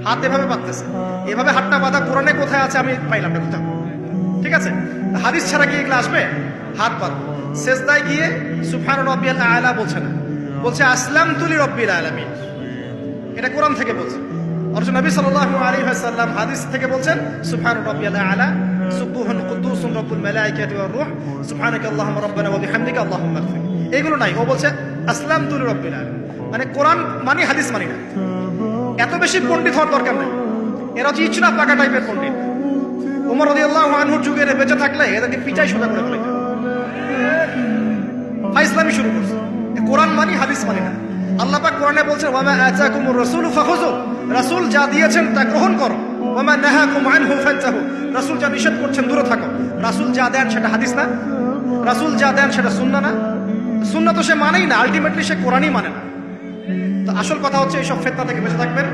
হাত এভাবে বাঁধতেছে, এভাবে হাতটা বাঁধা কোরআনে কোথায় আছে আমি পাইলাম না কোথাও। ঠিক আছে, হাদিস ছাড়া কি এগুলো আসবে? হাত বাঁধো, সেজদায় গিয়ে সুবহান রাব্বিয়াল আলা বলছে না, বলছে আসলামতু লিরাব্বিল আলামিন। এটা কোরআন থেকে বলছে। অথচ নবী সাল্লাল্লাহু আলাইহি ওয়াসাল্লাম হাদিস থেকে বলছেন সুবহান রাব্বিয়াল আলা সুবহুন কুদ্দুসুন রব্বুল মালাইকাতি ওয়ার রূহ সুবহানাকাল্লাহুম্মা রাব্বানা ওয়া বিহামদিকা আল্লাহুম্মা ইগফির। এগুলো নাই, ও বলছে আসলামতু লিরাব্বিল আলামিন। মানে কোরআন মানি, হাদিস মানি না। এত বেশি পণ্ডিত হওয়ার দরকার নেই, এরা হচ্ছে ইচনা পাকা টাইপের পণ্ডিত। ওমর রাদিয়াল্লাহু আনহুর যুগে বেঁচে থাকলে এদেরকে পিটাই সোজা করে ফেলতো, ফাইজলামি শুরু করছে। কোরআন মানি, হাদিস মানি না। আল্লাহ পাক কোরআনে বলছেন ওয়া মা আতাকুমুর রাসূলু ফাখুযু, রাসূল যা দিয়েছেন তা গ্রহণ করো। ওয়া মা নাহাকুম আনহু ফান্তাহু, রাসূল যা নিষেধ করছেন দূরে থাকো। রাসূল যা দেন সেটা হাদিস না, রাসূল যা দেন সেটা সুন্নাহ না। সুন্নাহ তো সে মানেই না, আলটিমেটলি সে কোরআনই মানে না। তো আসল কথা হচ্ছে এইসব ফিতনা থেকে বেঁচে থাকবেন।